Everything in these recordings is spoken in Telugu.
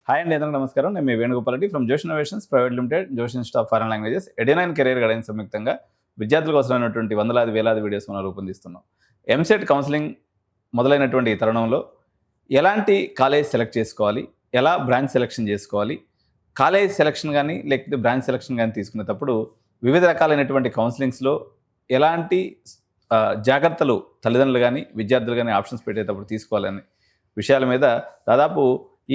హాయ్ అండి, అందరికీ నమస్కారం. నేను మీ వేణుగోపాల్ రెడ్డి ఫ్రమ్ జోష్ ఇన్నోవేషన్స్ ప్రైవేట్ లిమిటెడ్, జోష్ institute of foreign languages, adenine career guidance సంయుక్తంగా విద్యార్థులకు అవసరమైనటువంటి వందలాది వేలాది వీడియోస్ మనం రూపొందిస్తున్నాం. ఎంసెట్ కౌన్సిలింగ్ మొదలైనటువంటి ఈ తరుణంలో ఎలాంటి కాలేజ్ సెలెక్ట్ చేసుకోవాలి, ఎలా బ్రాంచ్ సెలెక్షన్ చేసుకోవాలి, కాలేజ్ సెలెక్షన్ కానీ లేకపోతే బ్రాంచ్ సెలెక్షన్ కానీ తీసుకునేటప్పుడు వివిధ రకాలైనటువంటి కౌన్సిలింగ్స్లో ఎలాంటి జాగ్రత్తలు తల్లిదండ్రులు కానీ విద్యార్థులు కానీ ఆప్షన్స్ పెట్టేటప్పుడు తీసుకోవాలని విషయాల మీద దాదాపు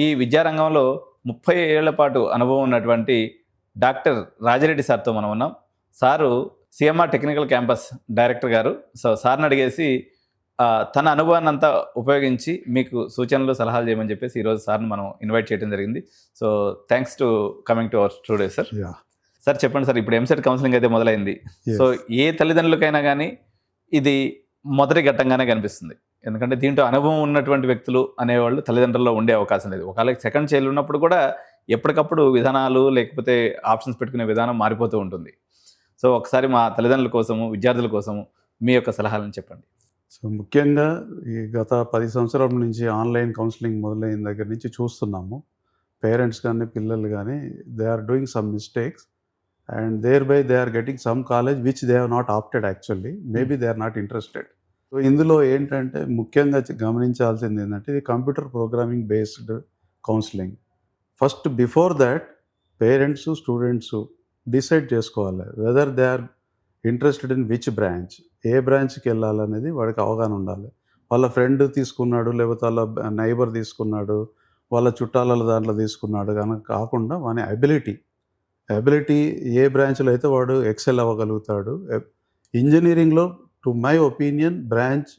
ఈ విద్యారంగంలో 30 ఏళ్ల పాటు అనుభవం ఉన్నటువంటి డాక్టర్ రాజిరెడ్డి సార్తో మనం ఉన్నాం. Sir CMR technical campus director గారు. సో సార్ని అడిగేసి తన అనుభవాన్ని అంతా ఉపయోగించి మీకు సూచనలు సలహాలు చేయమని చెప్పేసి ఈరోజు సార్ని మనం ఇన్వైట్ చేయడం జరిగింది. So thanks to coming to our studio sir. Sir చెప్పండి సార్, ఇప్పుడు ఎంసెట్ కౌన్సిలింగ్ అయితే మొదలైంది. సో ఏ తల్లిదండ్రులకైనా కానీ ఇది మొదటి ఘట్టంగానే కనిపిస్తుంది. ఎందుకంటే దీంట్లో అనుభవం ఉన్నటువంటి వ్యక్తులు అనేవాళ్ళు తల్లిదండ్రుల్లో ఉండే అవకాశం లేదు. ఒకవేళ సెకండ్ చైల్డ్ ఉన్నప్పుడు కూడా ఎప్పటికప్పుడు విధానాలు లేకపోతే ఆప్షన్స్ పెట్టుకునే విధానం మారిపోతూ ఉంటుంది. సో ఒకసారి మా తల్లిదండ్రుల కోసము విద్యార్థుల కోసము మీ యొక్క సలహాలను చెప్పండి. సో ముఖ్యంగా ఈ గత 10 సంవత్సరాల నుంచి ఆన్లైన్ కౌన్సిలింగ్ మొదలైన దగ్గర నుంచి చూస్తున్నాము. పేరెంట్స్ కానీ పిల్లలు కానీ they are doing some mistakes and thereby they are getting some college which they have not opted actually. Maybe they are not interested. So ఇందులో ఏంటంటే ముఖ్యంగా గమనించాల్సింది ఏంటంటే ఇది computer programming based counselling. First before that parents students decide చేసుకోవాలి whether they are interested in which branch, ఏ బ్రాంచ్కి వెళ్ళాలనేది వాడికి అవగాహన ఉండాలి. వాళ్ళ ఫ్రెండ్ తీసుకున్నాడు, లేకపోతే వాళ్ళ నైబర్ తీసుకున్నాడు, వాళ్ళ చుట్టాల దాంట్లో తీసుకున్నాడు కనుక కాకుండా వాని అబిలిటీ ఏ బ్రాంచ్లో అయితే వాడు ఎక్సెల్ అవ్వగలుగుతాడు. ఇంజనీరింగ్లో to my opinion branch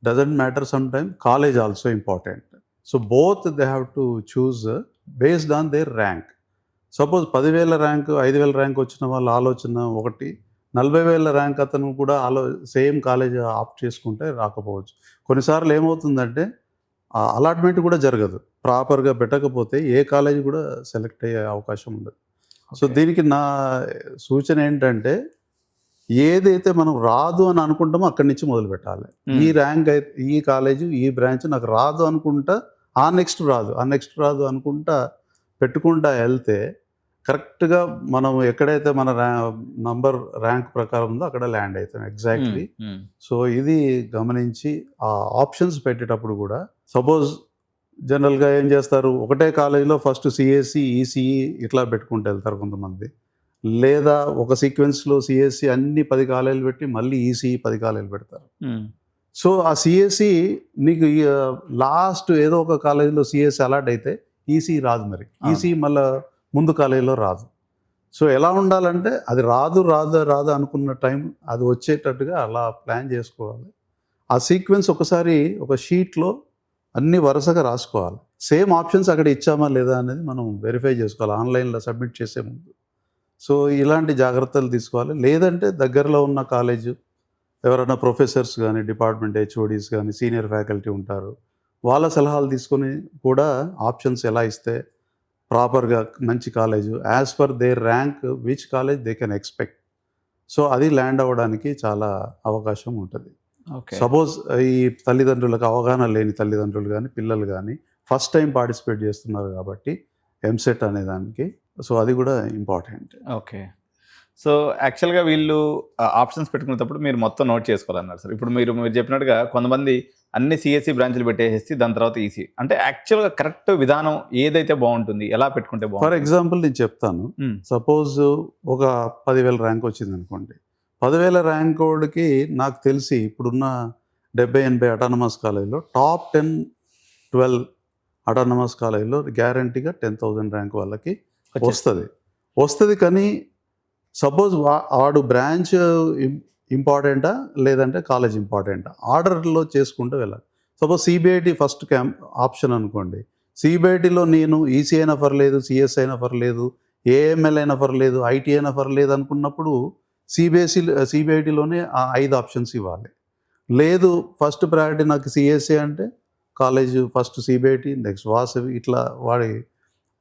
doesn't matter, some time college also important. So both they have to choose based on their rank. Suppose 10,000 rank 5,000 rank వచ్చిన వాళ్ళ ఆలోచన ఒకటి, 40,000 ర్యాంక్ అతను కూడా సేమ్ కాలేజ్ ఆప్ట్ చేసుకుంటే రాకపోవచ్చు. కొన్నిసార్లు ఏమవుతుందంటే అలాట్మెంట్ కూడా జరగదు, ప్రాపర్గా పెట్టకపోతే ఏ కాలేజ్ కూడా సెలెక్ట్ అయ్యే అవకాశం ఉండదు. సో దీనికి నా సూచన ఏంటంటే ఏదైతే మనం రాదు అని అనుకుంటామో అక్కడి నుంచి మొదలు పెట్టాలి. ఈ ర్యాంక్ అయితే ఈ కాలేజు ఈ బ్రాంచ్ నాకు రాదు అనుకుంటా ఆ నెక్స్ట్ రాదు అనుకుంటా పెట్టుకుంటా వెళ్తే కరెక్ట్గా మనం ఎక్కడైతే మన ర్యాంక్ ప్రకారం ఉందో అక్కడ ల్యాండ్ అవుతాం ఎగ్జాక్ట్లీ. సో ఇది గమనించి ఆ ఆప్షన్స్ పెట్టేటప్పుడు కూడా సపోజ్ జనరల్గా ఏం చేస్తారు, ఒకటే కాలేజీలో ఫస్ట్ సిఎస్సి ఈసీఈ ఇట్లా పెట్టుకుంటూ వెళ్తారు కొంతమంది, లేదా ఒక సీక్వెన్స్లో సిఎస్సి అన్ని 10 కాలేజీలు పెట్టి మళ్ళీ ఈసీఈ 10 కాలేజీలు పెడతారు. సో ఆ సిఎస్సి నీకు లాస్ట్ ఏదో ఒక కాలేజీలో సిఎస్సి అలాట్ అయితే ఈసీఈ రాదు, మరి ఈసీఈ మళ్ళీ ముందు కాలేజీలో రాదు. సో ఎలా ఉండాలంటే అది రాదు అనుకున్న టైం అది వచ్చేటట్టుగా అలా ప్లాన్ చేసుకోవాలి. ఆ సీక్వెన్స్ ఒకసారి ఒక షీట్లో అన్ని వరుసగా రాసుకోవాలి. సేమ్ ఆప్షన్స్ అక్కడ ఇచ్చామా లేదా అనేది మనం వెరిఫై చేసుకోవాలి ఆన్లైన్లో సబ్మిట్ చేసే ముందు. సో ఇలాంటి జాగ్రత్తలు తీసుకోవాలి. లేదంటే దగ్గరలో ఉన్న కాలేజు ఎవరైనా ప్రొఫెసర్స్ కానీ డిపార్ట్మెంట్ హెచ్ఓడీస్ కానీ సీనియర్ ఫ్యాకల్టీ ఉంటారు, వాళ్ళ సలహాలు తీసుకొని కూడా ఆప్షన్స్ ఎలా ఇస్తే ప్రాపర్గా మంచి college as per their rank which college they can expect. So అది ల్యాండ్ అవ్వడానికి చాలా అవకాశం ఉంటుంది. సపోజ్ ఈ తల్లిదండ్రులకు అవగాహన లేని తల్లిదండ్రులు కానీ పిల్లలు కానీ ఫస్ట్ టైం పార్టిసిపేట్ చేస్తున్నారు కాబట్టి ఎంసెట్ అనే దానికి, సో అది కూడా ఇంపార్టెంట్. ఓకే. సో యాక్చువల్గా వీళ్ళు ఆప్షన్స్ పెట్టుకునేటప్పుడు మీరు మొత్తం నోట్ చేసుకోవాలన్నారు సార్. ఇప్పుడు మీరు చెప్పినట్టుగా కొంతమంది అన్ని సిఎస్సి బ్రాంచ్లు పెట్టేసి దాని తర్వాత ఈసీ అంటే యాక్చువల్గా కరెక్ట్ విధానం ఏదైతే బాగుంటుంది, ఎలా పెట్టుకుంటే బాగుంటుంది? ఫర్ ఎగ్జాంపుల్ నేను చెప్తాను. సపోజ్ ఒక 10,000 ర్యాంక్ వచ్చింది అనుకోండి. 10,000 ర్యాంక్ వాడికి నాకు తెలిసి ఇప్పుడున్న 70-80 అటానమస్ కాలేజీలో టాప్ 10-12 అటానమస్ కాలేజీలో గ్యారంటీగా 10,000 ర్యాంక్ వాళ్ళకి వస్తుంది. కానీ సపోజ్ వాడు బ్రాంచ్ ఇంపార్టెంటా లేదంటే కాలేజ్ ఇంపార్టెంటా ఆర్డర్లో చేసుకుంటూ వెళ్ళాలి. సపోజ్ సిబిఐటి ఫస్ట్ ఆప్షన్ అనుకోండి. సిబిఐటిలో నేను ఈసీ అయినా పర్లేదు, సిఎస్ అయినా పర్లేదు, ఏఎంఎల్ అయినా పర్లేదు, ఐటీ అయినా పర్లేదు అనుకున్నప్పుడు సిబిఐటిలోనే ఆ 5 ఆప్షన్స్ ఇవ్వాలి. లేదు ఫస్ట్ ప్రయారిటీ నాకు సిఎస్సి అంటే college first CBIT next Vasavi, ఇట్లా వాడి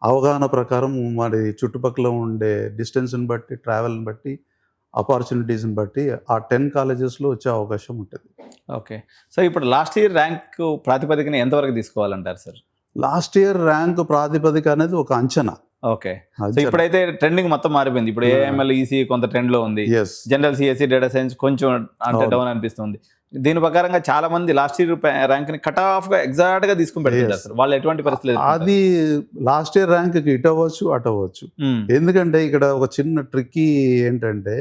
అవగాహన ప్రకారం వాడి చుట్టుపక్కల ఉండే డిస్టెన్స్ని బట్టి ట్రావెల్ని బట్టి ఆపర్చునిటీస్ని బట్టి ఆ 10 కాలేజెస్లో వచ్చే అవకాశం ఉంటుంది. ఓకే. సో ఇప్పుడు లాస్ట్ ఇయర్ ర్యాంక్ ప్రాతిపదికన ఎంతవరకు తీసుకోవాలంటారు సార్? లాస్ట్ ఇయర్ ర్యాంక్ ప్రాతిపదిక అనేది ఒక అంచనా. ఓకే. సో ఇప్పుడైతే ట్రెండింగ్ మొత్తం మారిపోయింది. ఇప్పుడు ఏఎంఎల్ ఈసీ కొంత ట్రెండ్ లో ఉంది, జనరల్ సిఎస్సి డేటా సైన్స్ కొంచెం అంటే డౌన్ అనిపిస్తుంది. దీని ప్రకారంగా చాలా మంది లాస్ట్ ఇయర్ ర్యాంక్ ని కట్ ఆఫ్ గా ఎగ్జాక్ట్ గా తీసుకుని పెడుతుంటారు. వాళ్ళు ఎటువంటి పరిస్థితులు అది లాస్ట్ ఇయర్ ర్యాంక్ కి ఇటు అవ్వచ్చు అటు అవ్వచ్చు. ఎందుకంటే ఇక్కడ ఒక చిన్న ట్రిక్కీ ఏంటంటే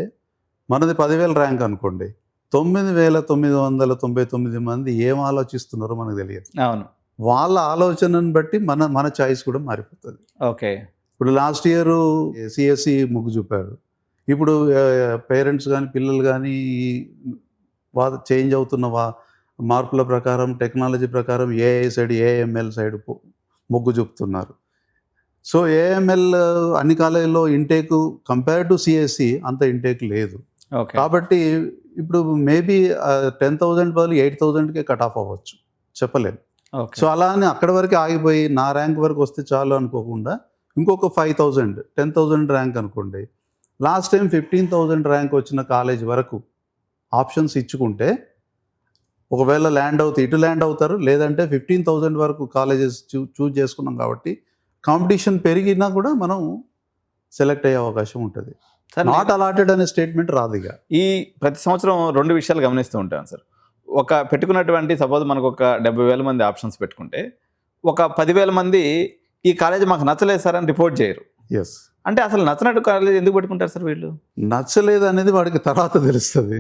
మనది 10,000 ర్యాంక్ అనుకోండి, 9,999 మంది ఏం ఆలోచిస్తున్నారో మనకు తెలియదు. అవును, వాళ్ళ ఆలోచనను బట్టి మన చాయిస్ కూడా మారిపోతుంది. ఓకే. ఇప్పుడు లాస్ట్ ఇయర్ సిఎస్సి మొగ్గు చూపారు, ఇప్పుడు పేరెంట్స్ కానీ పిల్లలు కానీ చేంజ్ అవుతున్న మార్పుల ప్రకారం టెక్నాలజీ ప్రకారం ఏఐ సైడ్ ఏఎంఎల్ సైడ్ మొగ్గు చూపుతున్నారు. సో ఏఎంఎల్ అన్ని కాలేజీల్లో ఇంటేక్ కంపేర్ టు సిఎస్సి అంత ఇంటేక్ లేదు. కాబట్టి ఇప్పుడు మేబీ 10,000 బదులు 8,000కే కట్ ఆఫ్ అవ్వచ్చు, చెప్పలేము. సో అలా అని అక్కడ వరకు ఆగిపోయి నా ర్యాంక్ వరకు వస్తే చాలు అనుకోకుండా ఇంకొక 5,000 10,000 ర్యాంక్ అనుకోండి, లాస్ట్ టైం 15,000 ర్యాంక్ వచ్చిన కాలేజ్ వరకు ఆప్షన్స్ ఇచ్చుకుంటే ఒకవేళ ల్యాండ్ అవుతే ఇటు ల్యాండ్ అవుతారు, లేదంటే 15,000 వరకు కాలేజెస్ చూజ్ చేసుకున్నాం కాబట్టి కాంపిటీషన్ పెరిగినా కూడా మనం సెలెక్ట్ అయ్యే అవకాశం ఉంటుంది. నాట్ అలాటెడ్ అనే స్టేట్మెంట్ రాదు. ఇక ఈ ప్రతి సంవత్సరం 2 విషయాలు గమనిస్తూ ఉంటాను సార్. ఒక పెట్టుకున్నటువంటి సపోజ్ మనకు ఒక 70,000 మంది ఆప్షన్స్ పెట్టుకుంటే ఒక 10,000 మంది ఈ కాలేజ్ మాకు నచ్చలేదు సార్ అని రిపోర్ట్ చేయరు. ఎస్, అంటే అసలు నచ్చినట్టు కాలేజ్ ఎందుకు పెట్టుకుంటారు సార్ వీళ్ళు? నచ్చలేదు అనేది వాడికి తర్వాత తెలుస్తుంది.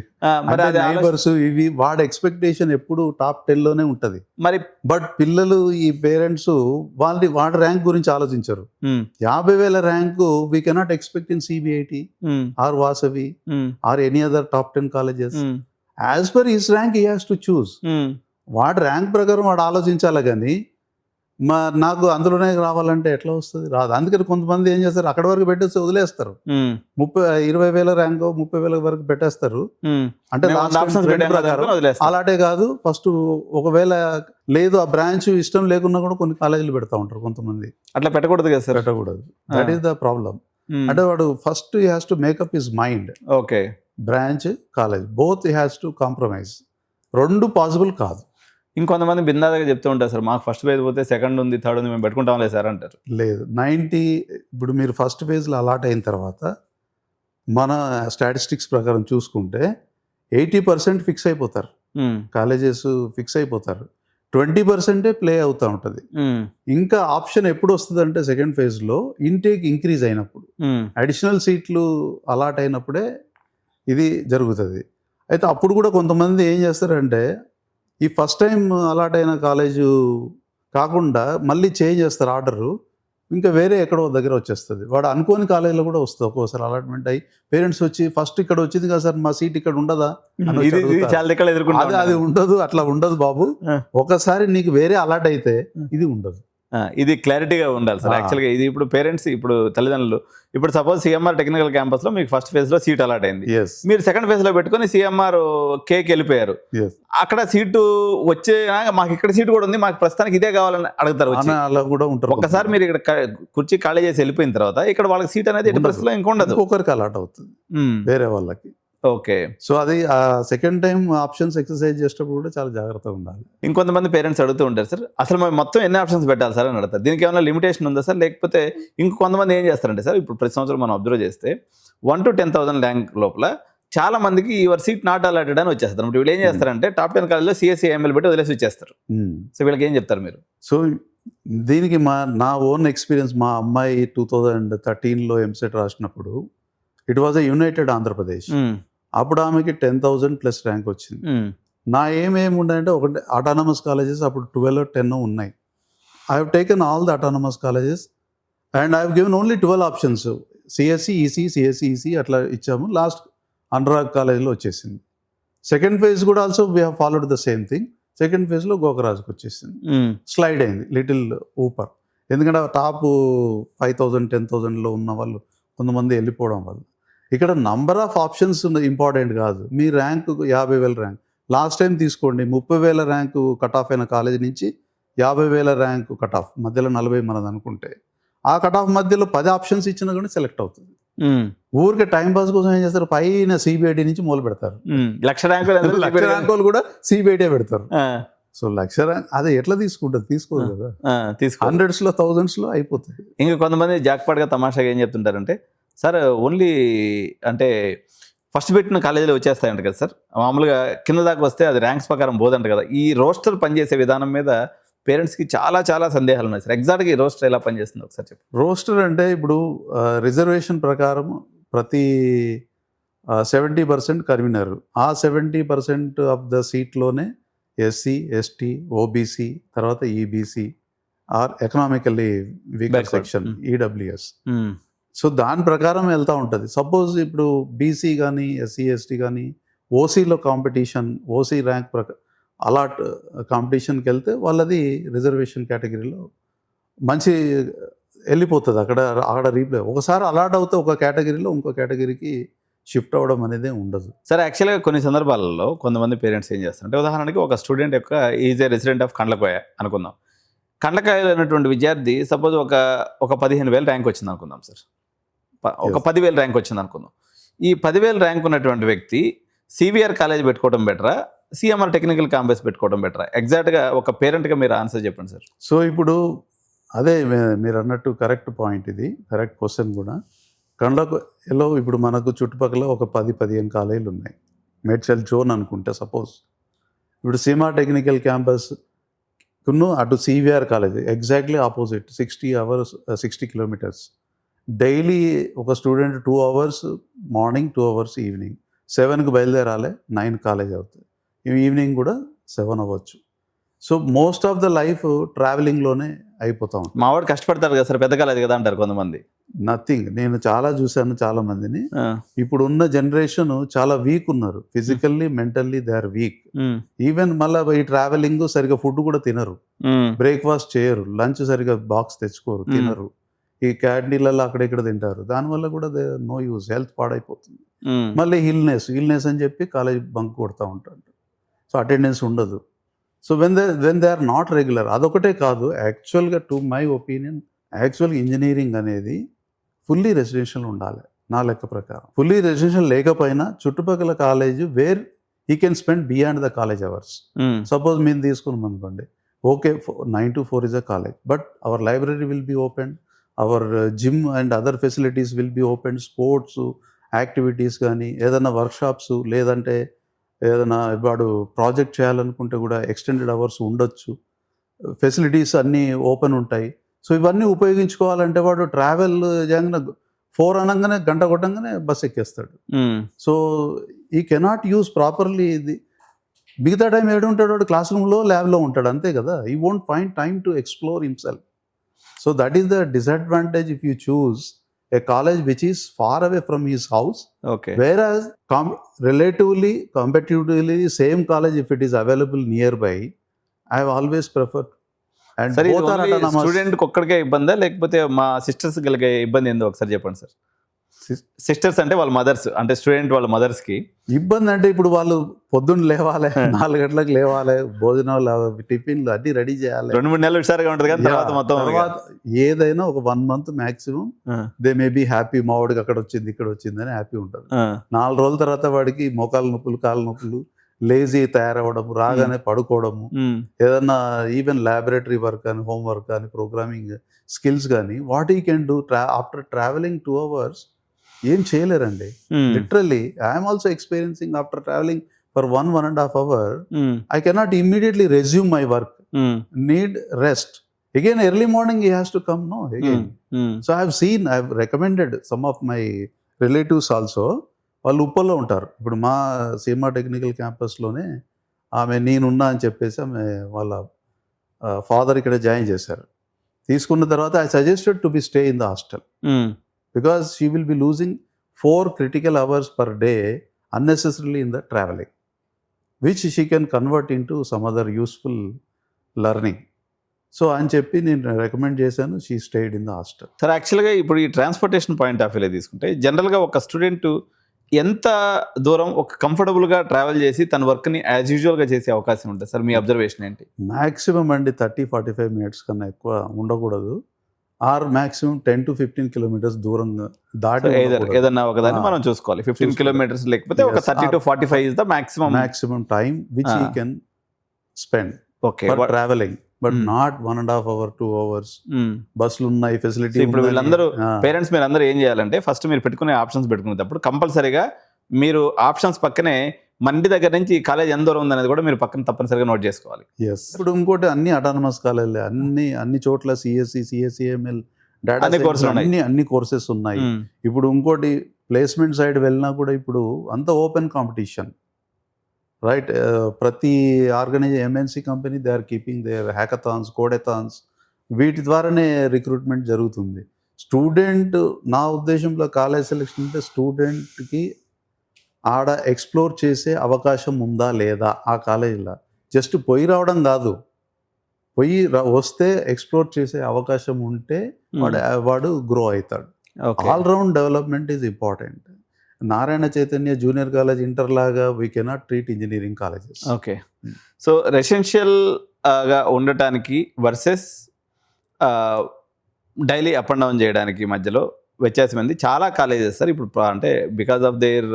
నైబర్స్ ఇవి వాడి ఎక్స్పెక్టేషన్ ఎప్పుడు టాప్ 10లోనే ఉంటుంది. మరి బట్ పిల్లలు ఈ పేరెంట్స్ వాడి ర్యాంక్ గురించి ఆలోచించరు. 50,000 rank we cannot expect in CBIT or Vasavi or any other top 10 colleges. As per his rank he has to choose. వాడి ర్యాంక్ ప్రకారం వాడు ఆలోచించాలి, కానీ నాకు అందులోనే రావాలంటే ఎట్లా వస్తుంది? రాదు. అందుకని కొంతమంది ఏం చేస్తారు, అక్కడ వరకు పెట్టేసి వదిలేస్తారు. 20,000 ర్యాంక్ 30,000 వరకు పెట్టేస్తారు. అంటే అలాంటే కాదు, ఫస్ట్ ఒకవేళ లేదు ఆ బ్రాంచ్ ఇష్టం లేకున్నా కూడా కొన్ని కాలేజీలు పెడతా ఉంటారు కొంతమంది. అట్లా పెట్టకూడదు కదా సార్? పెట్టకూడదు. That is the problem. అంటే వాడు first he has to make up his mind. Okay, branch college both he has to compromise. 2 possible కాదు. ఇంకొంతమంది బిందాగా చెప్తూ ఉంటారు సార్, మాకు ఫస్ట్ ఫేజ్ పోతే సెకండ్ ఉంది థర్డ్ ఉంది మేము పెట్టుకుంటాం లేదు సార్ అంటారు. లేదు, 90 ఇప్పుడు మీరు ఫస్ట్ ఫేజ్లో అలాట్ అయిన తర్వాత మన స్టాటిస్టిక్స్ ప్రకారం చూసుకుంటే 80% ఫిక్స్ అయిపోతారు, కాలేజెస్ ఫిక్స్ అయిపోతారు. 20% ప్లే అవుతూ ఉంటుంది. ఇంకా ఆప్షన్ ఎప్పుడు వస్తుంది అంటే సెకండ్ ఫేజ్లో ఇంటేక్ ఇంక్రీజ్ అయినప్పుడు, అడిషనల్ సీట్లు అలాట్ అయినప్పుడే ఇది జరుగుతుంది. అయితే అప్పుడు కూడా కొంతమంది ఏం చేస్తారంటే ఈ ఫస్ట్ టైం అలాట్ అయిన కాలేజు కాకుండా మళ్ళీ చేంజ్ చేస్తారు ఆర్డరు, ఇంకా వేరే ఎక్కడో దగ్గర వచ్చేస్తుంది. వాడు అనుకోని కాలేజీలో కూడా వస్తుంది ఒక్కోసారి అలాట్మెంట్ అయ్యి పేరెంట్స్ వచ్చి ఫస్ట్ ఇక్కడ వచ్చింది కదా సార్ మా సీట్ ఇక్కడ ఉండదా? అది ఉండదు, అట్లా ఉండదు బాబు. ఒకసారి నీకు వేరే అలాట్ అయితే ఇది ఉండదు. ఇది క్లారిటీగా ఉండాలి సార్. యాక్చువల్గా ఇది ఇప్పుడు పేరెంట్స్, ఇప్పుడు తల్లిదండ్రులు, ఇప్పుడు సపోజ్ సిఎంఆర్ టెక్నికల్ క్యాంపస్ లో మీకు ఫస్ట్ ఫేజ్ లో సీట్ అలాట్ అయింది, మీరు సెకండ్ ఫేజ్ లో పెట్టుకుని సిఎంఆర్ కేకి వెళ్ళిపోయారు. అక్కడ సీటు వచ్చే మాకు ఇక్కడ సీట్ కూడా ఉంది, మాకు ప్రస్తుతానికి ఇదే కావాలని అడుగుతారు. ఒక్కసారి మీరు ఇక్కడ కుర్చీ ఖాళీ చేసి వెళ్ళిపోయిన తర్వాత ఇక్కడ వాళ్ళకి సీట్ అనేది ఎట్టి పరిస్థితిలో ఇంకొండదు, ఒక్కొక్కరికి అలాట్ అవుతుంది వేరే వాళ్ళకి. ఓకే, సో అది సెకండ్ టైం ఆప్షన్స్ ఎక్సర్సైజ్ చేసేటప్పుడు కూడా చాలా జాగ్రత్తగా ఉండాలి. ఇంకొంతమంది పేరెంట్స్ అడుగుతూ ఉంటారు సార్, అసలు మేము మొత్తం ఎన్ని ఆప్షన్స్ పెట్టాలి సార్ అని అడుగుతారు. దీనికి ఏమైనా లిమిటేషన్ ఉందా సార్? లేకపోతే ఇంకొంతమంది ఏం చేస్తారంటే సార్, ఇప్పుడు ప్రతి సంవత్సరం మనం అబ్జర్వ్ చేస్తే 1 to 10,000 ర్యాంక్ లోపల చాలా మందికి యువర్ సీట్ నాట్ అలాటెడ్ అని వచ్చేస్తారు. ఇప్పుడు వీళ్ళు ఏం చేస్తారంటే టాప్ 10 కాలేజ్లో సిఎస్సి ఏఎంఎల్ పెట్టి వదిలేసి వచ్చేస్తారు. సో వీళ్ళకి ఏం చెప్తారు మీరు? సో దీనికి నా ఓన్ ఎక్స్పీరియన్స్, మా అమ్మాయి 2013లో ఎంసెట్ రాసినప్పుడు it was a United Andhra Pradesh. అప్పుడు ఆమెకి 10,000 ప్లస్ ర్యాంక్ వచ్చింది. నా ఏమేమి ఉండాలంటే ఒకటి అటానమస్ కాలేజెస్ అప్పుడు 12 or 10 ఉన్నాయి. I have taken all the autonomous colleges and I have given only 12 options. CSC EC CSC EC అట్లా ఇచ్చాము. లాస్ట్ అనురాగ్ కాలేజ్లో వచ్చేసింది. సెకండ్ ఫేజ్ కూడా also we have followed the same thing. Second ఫేజ్లో గోకరాజ్కి వచ్చేసింది. స్లైడ్ అయింది లిటిల్ ఊపర్, ఎందుకంటే టాప్ 5,000 10,000లో ఉన్న వాళ్ళు కొంతమంది వెళ్ళిపోవడం వల్ల. ఇక్కడ నంబర్ ఆఫ్ ఆప్షన్స్ ఇంపార్టెంట్ కాదు, మీ ర్యాంకు 50,000 ర్యాంక్. లాస్ట్ టైం తీసుకోండి, 30,000 ర్యాంకు కట్ ఆఫ్ అయిన కాలేజ్ నుంచి 50,000 ర్యాంకు కట్ ఆఫ్ మధ్యలో 40 మనది అనుకుంటే, ఆ కట్ ఆఫ్ మధ్యలో 10 ఆప్షన్స్ ఇచ్చినా కూడా సెలెక్ట్ అవుతుంది. ఊరికే టైం పాస్ కోసం ఏం చేస్తారు, పైన సిబిఐటి నుంచి మొదలు పెడతారు. 1,00,000 ర్యాంకులు కూడా సిబిఐటే పెడతారు. సో లక్ష ర్యాంక్ అది ఎట్లా తీసుకుంటుంది, తీసుకోదు కదా. తీసుకో. 100s, 1000s అయిపోతుంది. ఇంకా కొంతమంది జాక్పాట్గా తమాషాగా ఏం చెప్తుంటారంటే, సార్ ఓన్లీ అంటే ఫస్ట్ పెట్టిన కాలేజీలో వచ్చేస్తాయంట కదా సార్, మామూలుగా కింద దాకా వస్తే అది ర్యాంక్స్ ప్రకారం పోదంట కదా. ఈ రోస్టర్ పనిచేసే విధానం మీద పేరెంట్స్కి చాలా చాలా సందేహాలు ఉన్నాయి సార్. ఎగ్జాక్ట్గా ఈ రోస్టర్ ఎలా పనిచేస్తుంది ఒకసారి చెప్పండి. రోస్టర్ అంటే ఇప్పుడు రిజర్వేషన్ ప్రకారం ప్రతి 70% కన్వీనర్, ఆ 70% ఆఫ్ ద సీట్లోనే ఎస్సీ, ఎస్టీ, ఓబీసీ, తర్వాత EBC or economically weaker Backward. Section, EWS. So దాని ప్రకారం వెళ్తూ ఉంటుంది. సపోజ్ ఇప్పుడు బీసీ కానీ ఎస్సీ, ఎస్టీ కానీ ఓసీలో కాంపిటీషన్, ఓసీ ర్యాంక్ అలాట్ కాంపిటీషన్కి వెళ్తే వాళ్ళది రిజర్వేషన్ కేటగిరీలో మంచి వెళ్ళిపోతుంది. అక్కడ రీప్లే ఒకసారి అలాట్ అవుతే ఒక కేటగిరీలో ఇంకో కేటగిరీకి షిఫ్ట్ అవ్వడం అనేది ఉండదు. సార్ యాక్చువల్గా కొన్ని సందర్భాలలో కొంతమంది పేరెంట్స్ ఏం చేస్తారంటే, ఉదాహరణకి ఒక స్టూడెంట్ యొక్క is a resident of Kandlakoya అనుకుందాం. కండ్లకాయలో ఉన్నటువంటి విద్యార్థి సపోజ్ ఒక 15,000 ర్యాంక్ వచ్చింది అనుకుందాం సార్, ఒక 10,000 ర్యాంక్ వచ్చింది అనుకుందాం. ఈ 10,000 ర్యాంక్ ఉన్నటువంటి వ్యక్తి సివిఆర్ కాలేజ్ పెట్టుకోవడం బెటరా, సిఎంఆర్ టెక్నికల్ క్యాంపస్ పెట్టుకోవడం బెటరా? ఎగ్జాక్ట్గా ఒక పేరెంట్గా మీరు ఆన్సర్ చెప్పండి సార్. సో ఇప్పుడు అదే మీరు అన్నట్టు కరెక్ట్ పాయింట్, ఇది కరెక్ట్ క్వశ్చన్ కూడా. కండ్లకోయలో ఇప్పుడు మనకు చుట్టుపక్కల ఒక 10-15 కాలేజీలు ఉన్నాయి. మేడ్చల్ జోన్ అనుకుంటే సపోజ్, ఇప్పుడు సీమా టెక్నికల్ క్యాంపస్ అటు CVR college exactly opposite, 60 kilometres. Daily ఒక student 2 hours morning, 2 hours evening. 7కి బయలుదేరాలి, 9 కాలేజ్ అవుతుంది. ఈవినింగ్ కూడా 7 అవ్వచ్చు. So most of the life ట్రావెలింగ్లోనే అయిపోతా ఉంటుంది. మావాడు కష్టపడతారు కదా సార్, పెద్ద కాలేజ్ కదా అంటారు కొంతమంది. నథింగ్, నేను చాలా చూశాను చాలా మందిని. ఇప్పుడు ఉన్న జనరేషన్ చాలా వీక్ ఉన్నారు, physically mentally they are weak. Even మళ్ళీ ఈ ట్రావెలింగ్ సరిగా ఫుడ్ కూడా తినరు, బ్రేక్ఫాస్ట్ చేయరు, లంచ్ సరిగా బాక్స్ తెచ్చుకోరు, తినరు, ఈ క్యాంటీన్లలో అక్కడ ఇక్కడ తింటారు. దానివల్ల కూడా నో యూజ్, హెల్త్ పాడైపోతుంది. మళ్ళీ ఇల్నెస్ అని చెప్పి కాలేజ్ బంక్ కొడతా ఉంటారు. సో అటెండెన్స్ ఉండదు. So when they are not regular. అదొకటే కాదు, యాక్చువల్గా టు మై ఒపీనియన్ యాక్చువల్గా ఇంజనీరింగ్ అనేది ఫుల్లీ రెసిడెన్షియల్ ఉండాలి నా లెక్క ప్రకారం. ఫుల్లీ రెసిడెన్షియల్ లేకపోయినా చుట్టుపక్కల college where he can spend beyond the college hours. Suppose మేము తీసుకున్నాం అనుకోండి, okay 9 to 4 is a college, but our library will be open, our gym and other facilities will be open. Sports activities కానీ, ఏదైనా వర్క్షాప్స్, లేదంటే ఏదైనా వాడు ప్రాజెక్ట్ చేయాలనుకుంటే కూడా ఎక్స్టెండెడ్ అవర్స్ ఉండొచ్చు. ఫెసిలిటీస్ అన్నీ ఓపెన్ ఉంటాయి. సో ఇవన్నీ ఉపయోగించుకోవాలంటే వాడు ట్రావెల్ చేయగానే 4 అనగానే గంట కొట్టంగానే బస్ ఎక్కేస్తాడు. సో ఈ కెనాట్ యూస్ ప్రాపర్లీ ఇది. మిగతా టైం ఏడు ఉంటాడు వాడు, క్లాస్ రూమ్లో, ల్యాబ్లో ఉంటాడు, అంతే కదా. ఈ won't find time to explore himself. So that is the disadvantage if you choose a college which is far away from his house. Okay. Whereas relatively, competitively, same college if it is available nearby, I have always preferred. And sir, both are autonomous. స్టూడెంట్కి ఒక్కడికే ఇబ్బందా, లేకపోతే మా సిస్టర్స్ కలిగే ఇబ్బంది ఏందో ఒకసారి చెప్పండి సార్. సిస్టర్స్ అంటే వాళ్ళ మదర్స్, అంటే స్టూడెంట్ వాళ్ళ మదర్స్కి ఇబ్బంది అంటే ఇప్పుడు వాళ్ళు పొద్దున్న లేవాలి, 4 గంటలకు లేవాలి, భోజనాలు, టిఫిన్లు అన్ని రెడీ చేయాలి. 2-3 నెలలు హుషారుగా ఉంటుంది కానీ తర్వాత ఏదైనా ఒక 1 month maximum they may be happy. మా వాడికి అక్కడ వచ్చింది, ఇక్కడ వచ్చింది అని హ్యాపీ ఉంటుంది. 4 రోజుల తర్వాత వాడికి మోకాలు నొప్పులు, కాళ్ళ నొప్పులు, లేజీ తయారవ్వడము, రాగానే పడుకోవడము, ఏదన్నా ఈవెన్ ల్యాబొరేటరీ వర్క్ కానీ, హోమ్ వర్క్ కానీ, ప్రోగ్రామింగ్ స్కిల్స్ కానీ, what you can do after travelling 2 hours ఏం చేయలేరండి. Literally I'm also experiencing after travelling for 1.5 hours I cannot immediately resume my work. Need rest. Again, early morning he has to come, no? Again. So I have recommended some of my relatives also. వాళ్ళు ఉప్పల్లో ఉంటారు. ఇప్పుడు మా సీమా టెక్నికల్ క్యాంపస్లోనే ఆమె నేనున్నా అని చెప్పేసి ఆమె వాళ్ళ ఫాదర్ ఇక్కడ జాయిన్ చేశారు. తీసుకున్న తర్వాత I suggested to be stay in the hostel. Because she will be losing 4 critical hours per day unnecessarily in the traveling, which she can convert into some other useful learning. So అని చెప్పి నేను రికమెండ్ చేశాను. She stayed in the hostel. Sir యాక్చువల్గా ఇప్పుడు ఈ ట్రాన్స్పోర్టేషన్ పాయింట్ ఆఫ్ వ్యూలో తీసుకుంటే జనరల్గా ఒక స్టూడెంట్ ఎంత దూరం ఒక కంఫర్టబుల్గా ట్రావెల్ చేసి తన వర్క్ని యాజ్ యూజువల్గా చేసే అవకాశం ఉంటుంది సార్, మీ అబ్జర్వేషన్ ఏంటి? మ్యాక్సిమం అండి 30-45 minutes కన్నా ఎక్కువ ఉండకూడదు. ఆర్ మ్యాక్సిమం 10 to 15 kilometers దూరంగా దాటి ఏదన్నా ఒకదాన్ని మనం చూసుకోవాలి. 15 kilometers లేకపోతే ఒక 30 to 45 is the maximum time which he can spend. Okay. For travelling, but Hmm. Not 1.5 hour 2 hours. బస్సులు ఉన్నాయి, సో ఫెసిలిటీ ఇప్పుడు వీళ్ళందరూ పేరెంట్స్ మీరు అందరూ ఏం చేయాలంటే ఫస్ట్ మీరు పెట్టుకునే ఆప్షన్స్ పెట్టుకునేటప్పుడు కంపల్సరీగా మీరు ఆప్షన్స్ పక్కనే మన ఇంటి దగ్గర నుంచి కాలేజ్ ఎంత దూరం ఉందనేది కూడా మీరు పక్కన తప్పనిసరిగా నోట్ చేసుకోవాలి. ఎస్. ఇప్పుడు ఇంకోటి అన్ని అటానమస్ కాలేజీలే, అన్ని చోట్ల సిఎస్సి, సిఎస్సిఎంఎల్, డేటా అన్ని courses ఉన్నాయి. అన్ని కోర్సెస్ ఉన్నాయి. Hmm. ఇప్పుడు ఇంకోటి ప్లేస్మెంట్ సైడ్ వెళ్ళినా కూడా ఇప్పుడు అంత ఓపెన్ కాంపిటీషన్, రైట్? ప్రతి MNC company they are keeping their hackathons, codeathons, వీటి ద్వారానే రిక్రూట్మెంట్ జరుగుతుంది. స్టూడెంట్, నా ఉద్దేశంలో కాలేజ్ సెలెక్షన్ అంటే స్టూడెంట్కి ఆడ ఎక్స్ప్లోర్ చేసే అవకాశం ఉందా లేదా ఆ కాలేజీలో, జస్ట్ పోయి రావడం కాదు, వస్తే ఎక్స్ప్లోర్ చేసే అవకాశం ఉంటే వాడు గ్రో అవుతాడు. All round development is important. Narayana Chaitanya junior college, inter లాగా we cannot treat engineering colleges. Okay. So residential గా ఉండటానికి versus daily up and down చేయడానికి మధ్యలో వ్యత్యాసం ఏంది? చాలా కాలేజెస్ సార్ ఇప్పుడు అంటే because of their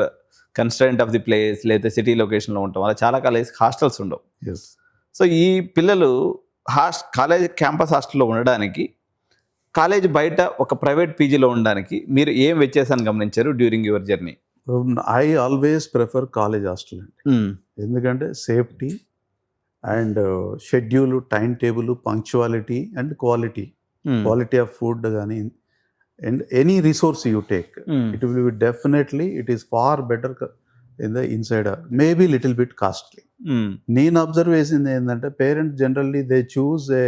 constraint of the place లేదా సిటీ లొకేషన్లో ఉండటం వల్ల చాలా కాలేజ్ హాస్టల్స్ ఉండవు. ఎస్. సో ఈ పిల్లలు కాలేజ్ క్యాంపస్ హాస్టల్లో ఉండడానికి, కాలేజ్ బయట ఒక ప్రైవేట్ పీజీలో ఉండడానికి మీరు ఏం వ్యత్యాసాన్ని గమనించారు during your journey? I always prefer college hostel అండి. ఎందుకంటే safety and schedule, time table, punctuality and quality of food కానీ, and any resource you take, it will be definitely it is far better in the inside, maybe little bit costly. నేను అబ్జర్వ్ చేసింది ఏంటంటే parents generally they choose a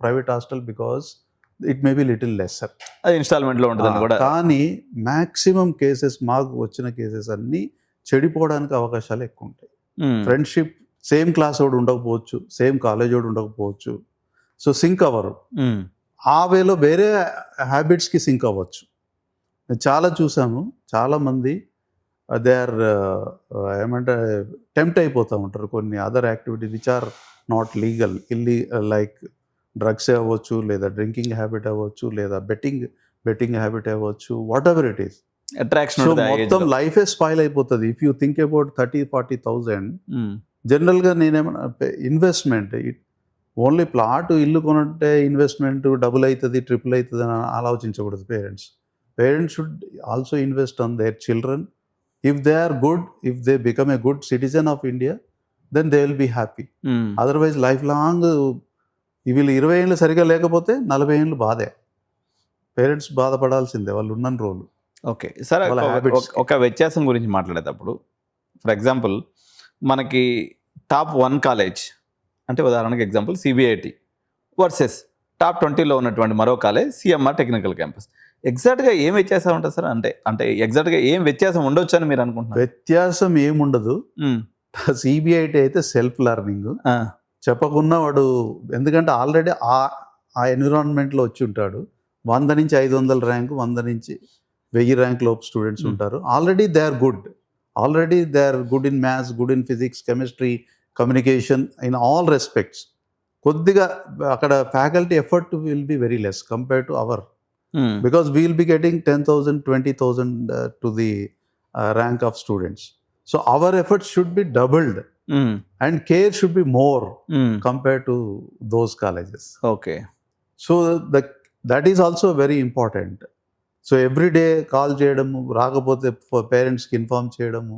private hostel because it may be little lesser, అది ఇన్స్టాల్మెంట్లో ఉంటుంది కూడా. కానీ మ్యాక్సిమం కేసెస్, మాకు వచ్చిన కేసెస్ అన్నీ చెడిపోవడానికి అవకాశాలు ఎక్కువ ఉంటాయి. ఫ్రెండ్షిప్, సేమ్ క్లాస్ వాడు ఉండకపోవచ్చు, సేమ్ కాలేజ్ వాడు ఉండకపోవచ్చు, సో సింక్ అవ్వరు. ఆ వేలో వేరే హ్యాబిట్స్కి సింక్ అవ్వచ్చు. నేను చాలా చూసాము, చాలామంది దే ఆర్ ఏమంటే టెంప్ట్ అయిపోతూ ఉంటారు కొన్ని other activity which are not legal, like drugs అవ్వచ్చు, లేదా డ్రింకింగ్ హ్యాబిట్ అవ్వచ్చు, లేదా బెట్టింగ్ హ్యాబిట్ అవ్వచ్చు, whatever it is. Attraction, so మొత్తం లైఫే స్పాయిల్ అయిపోతుంది. ఇఫ్ యూ థింక్ అబౌట్ 30,000-40,000, జనరల్గా నేనేమన్నా ఇన్వెస్ట్మెంట్, ఓన్లీ ప్లాట్, ఇల్లు కొనంటే ఇన్వెస్ట్మెంట్ డబుల్ అవుతుంది, ట్రిపుల్ అవుతుంది అని ఆలోచించకూడదు. Parents should also invest on their children. If they are good, if they become a good citizen of India, then they will be happy. Otherwise life long వీళ్ళు 20 ఏళ్ళు సరిగా లేకపోతే 40 ఏళ్ళు బాధే. పేరెంట్స్ బాధపడాల్సిందే వాళ్ళు ఉన్న రోజులు. ఓకే సార్, ఒక వ్యత్యాసం గురించి మాట్లాడేటప్పుడు ఫర్ ఎగ్జాంపుల్ మనకి టాప్ 1 కాలేజ్ అంటే ఉదాహరణకి ఎగ్జాంపుల్ సిబిఐటి వర్సెస్ టాప్ 20లో ఉన్నటువంటి మరో కాలేజ్ సిఎంఆర్ టెక్నికల్ క్యాంపస్, ఎగ్జాక్ట్గా ఏం వ్యత్యాసం ఉంటుంది సార్? అంటే ఎగ్జాక్ట్గా ఏం వ్యత్యాసం ఉండొచ్చు అని మీరు అనుకుంటున్నారు? వ్యత్యాసం ఏముండదు. సిబిఐటి అయితే సెల్ఫ్ లెర్నింగ్, చెప్పకున్నా వాడు, ఎందుకంటే ఆల్రెడీ ఆ ఎన్విరాన్మెంట్లో వచ్చి ఉంటాడు. 100 నుంచి 500 ర్యాంకు, 100 నుంచి 1000 ర్యాంక్ లోపు స్టూడెంట్స్ ఉంటారు. Already they are good in maths, good in physics, chemistry, communication, in all respects. కొద్దిగా అక్కడ faculty effort will be very less compare to our, because we will be getting 10,000, 20,000 to the rank of students. So our efforts should be doubled and care should be more compared to those colleges. Okay. So that is also very important. So every day call cheyadamu, రాకపోతే పేరెంట్స్ కి ఇన్ఫార్మ్ చేయడము,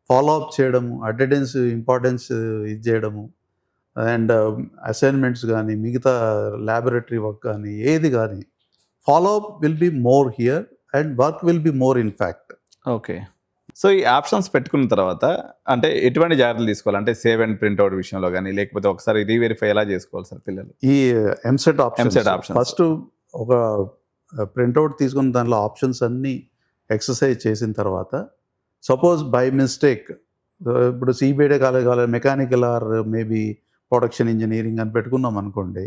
ఫాలో అప్ చేయడము, అటెండెన్స్ ఇంపార్టెన్స్ ఇది చేయడము, అండ్ అసైన్మెంట్స్ కానీ, మిగతా ల్యాబొరేటరీ వర్క్ కానీ, ఏది కానీ follow up will be more here and work will be more in fact. Okay. So ఈ ఆప్షన్స్ పెట్టుకున్న తర్వాత అంటే ఎటువంటి జాగ్రత్తలు తీసుకోవాలి? అంటే సేవ్ అండ్ ప్రింట్అవుట్ విషయంలో కానీ, లేకపోతే ఒకసారి రీవెరిఫై ఎలా చేసుకోవాలి సార్ పిల్లలు? ఈ ఎంసెట్ ఆప్షన్ ఫస్ట్ ఒక ప్రింట్అవుట్ తీసుకున్న దాంట్లో ఆప్షన్స్ అన్నీ ఎక్సర్సైజ్ చేసిన తర్వాత, సపోజ్ బై మిస్టేక్ ఇప్పుడు సిబిఐడే college mechanical or maybe production engineering అని పెట్టుకున్నాం అనుకోండి,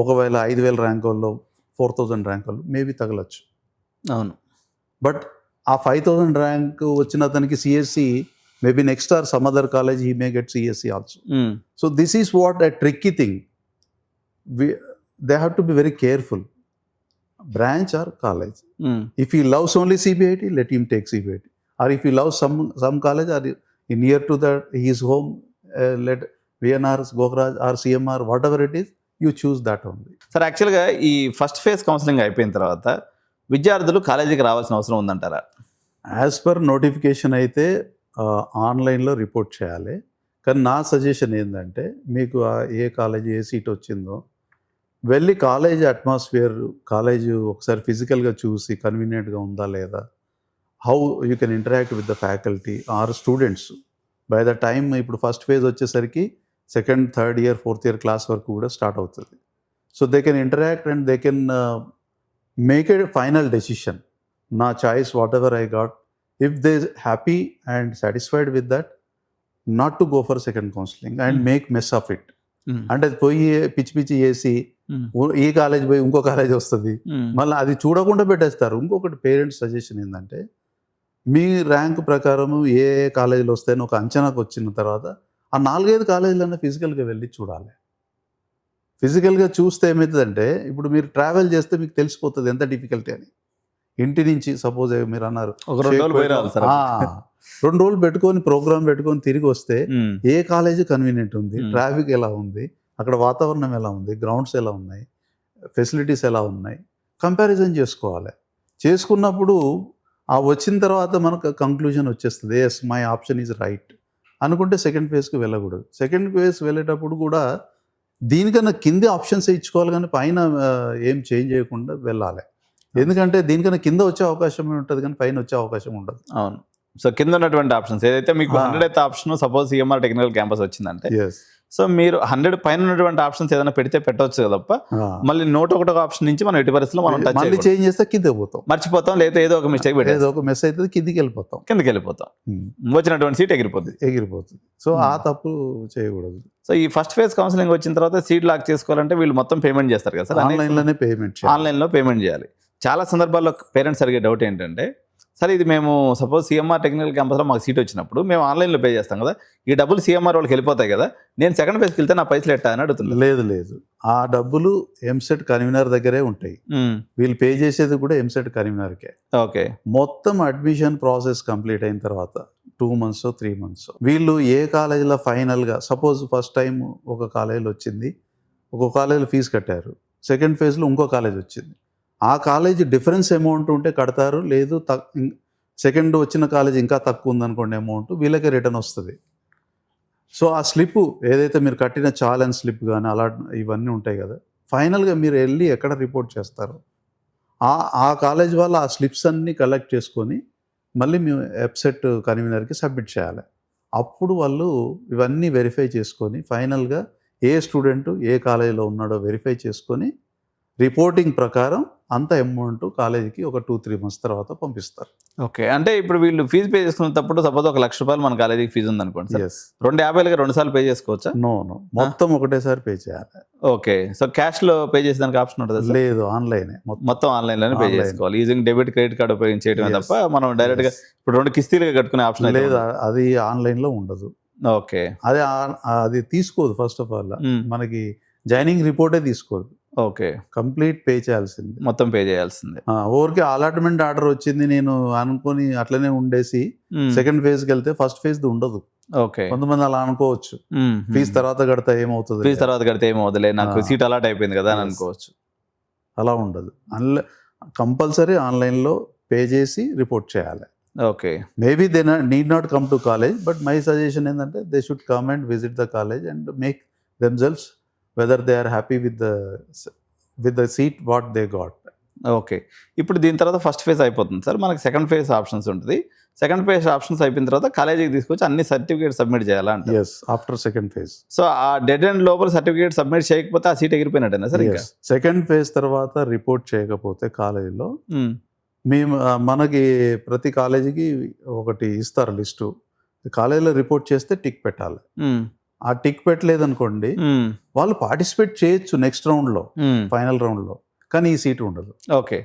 ఒకవేళ 5,000 ర్యాంక్ వాళ్ళు 4,000 ర్యాంక్ వాళ్ళు మేబీ తగలచ్చు. అవును. బట్ ఆ 5,000 ర్యాంక్ వచ్చిన అతనికి CSC, maybe next or some other college he may get CSC also. So this is what a tricky thing. They have to be very careful. Branch or college, if he loves only CBIT, let him take CBIT, or if he loves some college or near to that his home, VNR, Gokaraj or CMR, whatever it is, you choose that only. Sir యాక్చువల్గా ఈ ఫస్ట్ ఫేజ్ కౌన్సిలింగ్ అయిపోయిన తర్వాత విద్యార్థులు కాలేజీకి రావాల్సిన అవసరం ఉందంటారా? యాజ్ పర్ నోటిఫికేషన్ అయితే ఆన్లైన్లో రిపోర్ట్ చేయాలి. కానీ నా సజెషన్ ఏంటంటే, మీకు ఏ కాలేజీ ఏ సీట్ వచ్చిందో వెళ్ళి కాలేజ్ అట్మాస్ఫియర్, కాలేజ్ ఒకసారి ఫిజికల్గా చూసి కన్వీనియంట్గా ఉందా లేదా, how you can interact with the faculty or students. By the time ఇప్పుడు ఫస్ట్ ఫేజ్ వచ్చేసరికి second, third year, fourth year class వరకు కూడా స్టార్ట్ అవుతుంది. So they can interact and they can make a final decision. నా choice what I got, if they happy and satisfied with that, not to go for second counselling and make mess of it. అంటే అది పోయి పిచ్చి పిచ్చి చేసి ఈ కాలేజ్ పోయి ఇంకో కాలేజ్ వస్తుంది, మళ్ళీ అది చూడకుండా పెట్టేస్తారు. ఇంకొకటి పేరెంట్స్ సజెషన్ ఏంటంటే, మీ ర్యాంక్ ప్రకారం ఏ కాలేజీలు వస్తాయని ఒక అంచనాకు వచ్చిన తర్వాత ఆ 4-5 కాలేజీలన్నా ఫిజికల్గా వెళ్ళి చూడాలి. ఫిజికల్గా చూస్తే ఏమవుతుందంటే, ఇప్పుడు మీరు ట్రావెల్ చేస్తే మీకు తెలిసిపోతుంది ఎంత డిఫికల్టీ అని. ఇంటి నుంచి సపోజ్ మీరు అన్నారు ఒక 2 రోజులు పోయి రావాలి సార్. 2 రోజులు పెట్టుకొని ప్రోగ్రామ్ పెట్టుకొని తిరిగి వస్తే ఏ కాలేజీ కన్వీనియంట్ ఉంది, ట్రాఫిక్ ఎలా ఉంది, అక్కడ వాతావరణం ఎలా ఉంది, గ్రౌండ్స్ ఎలా ఉన్నాయి, ఫెసిలిటీస్ ఎలా ఉన్నాయి, కంపారిజన్ చేసుకోవాలి. చేసుకున్నప్పుడు ఆ వచ్చిన తర్వాత మనకు కంక్లూజన్ వచ్చేస్తుంది, yes my option is right అనుకుంటే సెకండ్ ఫేజ్కి వెళ్ళకూడదు. సెకండ్ ఫేజ్ వెళ్ళేటప్పుడు కూడా దీనికన్నా కింది ఆప్షన్స్ ఇచ్చుకోవాలి, కానీ పైన ఏం చేంజ్ చేయకుండా వెళ్ళాలి. ఎందుకంటే దీనికన్నా కింద వచ్చే అవకాశం ఉంటుంది, కానీ పైన వచ్చే అవకాశం ఉండదు. అవును. సో కింద ఉన్నటువంటి ఆప్షన్స్ ఏదైతే మీకు 100th option, suppose CMR technical campus వచ్చిందంటే, సో మీరు 100 పైన ఉన్నటువంటి ఆప్షన్స్ ఏదైనా పెడితే పెట్టవచ్చు తప్ప మళ్ళీ 101 ఆప్షన్ నుంచి మనం ఎట్టి పరిస్థితుల్లో మనం మళ్ళీ చేంజ్ చేస్తే కింద పోతాం, మర్చిపోతాం, లేదా ఏదో ఒక మిస్టేక్ పెట్టి ఏదో ఒక మెస్ అయితే కిందికి వెళ్ళిపోతాం, వచ్చినటువంటి సీట్ ఎగిరిపోతుంది. సో ఆ తప్పు చేయకూడదు. సో ఈ ఫస్ట్ ఫేజ్ కౌన్సిలింగ్ వచ్చిన తర్వాత సీట్ లాక్ చేసుకోవాలంటే వీళ్ళు మొత్తం పేమెంట్ చేస్తారు కదా సార్? ఆన్లైన్లోనే ఆన్లైన్లో పేమెంట్ చేయాలి. చాలా సందర్భాల్లో పేరెంట్స్ అడిగే డౌట్ ఏంటంటే, సరే ఇది మేము సపోజ్ సిఎంఆర్ టెక్నికల్ క్యాంపస్లో మాకు సీట్ వచ్చినప్పుడు మేము ఆన్లైన్లో పే చేస్తాం కదా, ఈ డబ్బులు సిఎంఆర్ వాళ్ళకి వెళ్ళిపోతాయి కదా, నేను సెకండ్ ఫేజ్కి వెళ్తే నా పైసలు ఎట్టా అని అడుగుతుంది. లేదు, ఆ డబ్బులు ఎంసెట్ కన్వీనర్ దగ్గరే ఉంటాయి. వీళ్ళు పే చేసేది కూడా ఎంసెట్ కన్వీనర్కే. ఓకే. మొత్తం అడ్మిషన్ ప్రాసెస్ కంప్లీట్ అయిన తర్వాత 2 months 3 months వీళ్ళు ఏ కాలేజీలో ఫైనల్గా, సపోజ్ ఫస్ట్ టైం ఒక కాలేజీలో వచ్చింది, ఒక కాలేజీలో ఫీజు కట్టారు, సెకండ్ ఫేజ్లో ఇంకో కాలేజ్ వచ్చింది, ఆ కాలేజీ డిఫరెన్స్ అమౌంట్ ఉంటే కడతారు, లేదు సెకండ్ వచ్చిన కాలేజ్ ఇంకా తక్కువ ఉందనుకోండి అమౌంట్, వీళ్ళకే రిటర్న్ వస్తుంది. సో ఆ స్లిప్ ఏదైతే మీరు కట్టిన ఛాలెంజ్ స్లిప్ కానీ అలా ఇవన్నీ ఉంటాయి కదా, ఫైనల్గా మీరు వెళ్ళి ఎక్కడ రిపోర్ట్ చేస్తారు, ఆ కాలేజ్ వాళ్ళు ఆ స్లిప్స్ అన్నీ కలెక్ట్ చేసుకొని మళ్ళీ మేము వెబ్సైట్ కన్వీనర్కి సబ్మిట్ చేయాలి. అప్పుడు వాళ్ళు ఇవన్నీ వెరిఫై చేసుకొని ఫైనల్గా ఏ స్టూడెంట్ ఏ కాలేజీలో ఉన్నాడో వెరిఫై చేసుకొని రిపోర్టింగ్ ప్రకారం అంత అమౌంట్ కాలేజీకి ఒక 2-3 months తర్వాత పంపిస్తారు. ఓకే. అంటే ఇప్పుడు వీళ్ళు ఫీజు పే చేసుకునేటప్పుడు సపోజ్ ఒక ₹1,00,000 మన కాలేజీకి ఫీజు ఉందనుకోండి సార్, 250 2 సార్లు పే చేసుకోవచ్చా? నో, మొత్తం ఒకటేసారి పే చేయాలి. ఓకే. సో క్యాష్లో పే చేసేదానికి ఆప్షన్ ఉంటుంది? లేదు, ఆన్లైనే, మొత్తం ఆన్లైన్లోనే పే చేసుకోవాలి. యూజింగ్ డెబిట్ క్రెడిట్ కార్డ్ ఉపయోగించేయడమే తప్ప మనం డైరెక్ట్గా ఇప్పుడు 2 కిస్తీలుగా కట్టుకునే ఆప్షన్ లేదు. అది ఆన్లైన్లో ఉండదు. ఓకే. అది తీసుకోదు. ఫస్ట్ ఆఫ్ ఆల్ మనకి జాయినింగ్ రిపోర్టే తీసుకోదు. ఓకే. కంప్లీట్ పే చేయాల్సింది, మొత్తం పే చేయాల్సిందే. ఊరికి అలాట్మెంట్ ఆర్డర్ వచ్చింది నేను అనుకొని అట్లనే ఉండేసి సెకండ్ ఫేజ్కి వెళ్తే ఫస్ట్ ఫేజ్ ఉండదు. ఓకే. కొంతమంది అలా అనుకోవచ్చు, ఫీజు తర్వాత కడితే ఏమవుతుంది, ఫీజు తర్వాత కడితే ఏమవుతుంది, నాకు సీట్ అలాట్ అయిపోయింది కదా అని అనుకోవచ్చు. అలా ఉండదు. కంపల్సరీ ఆన్లైన్లో పే చేసి రిపోర్ట్ చేయాలి. Okay. Maybe they need not come to college, but my suggestion ఏంటంటే they should come and visit the college and make themselves whether they are happy with the seat what they got. Okay. ఇప్పుడు దీని తర్వాత ఫస్ట్ ఫేజ్ అయిపోతుంది సార్, మనకి సెకండ్ ఫేజ్ ఆప్షన్స్ ఉంటుంది. సెకండ్ ఫేజ్ ఆప్షన్స్ అయిపోయిన తర్వాత కాలేజీకి తీసుకొచ్చి అన్ని సర్టిఫికేట్ సబ్మిట్ చేయాలంటే? yes, after second phase. So ఆ డెడ్ ఎండ్ లోపల సర్టిఫికేట్ సబ్మిట్ చేయకపోతే ఆ సీట్ ఎగిరిపోయినట్టేనా సార్? ఇంకా సెకండ్ ఫేజ్ తర్వాత రిపోర్ట్ చేయకపోతే కాలేజీలో మేము మనకి ప్రతి కాలేజీకి ఒకటి ఇస్తారు లిస్టు, కాలేజీలో రిపోర్ట్ చేస్తే టిక్ పెట్టాలి. ఆ టిక్ పెట్టలేదనుకోండి వాళ్ళు పార్టిసిపేట్ చేయొచ్చు నెక్స్ట్ రౌండ్లో, ఫైనల్ రౌండ్లో, కానీ ఈ సీట్ ఉండదు. ఓకే.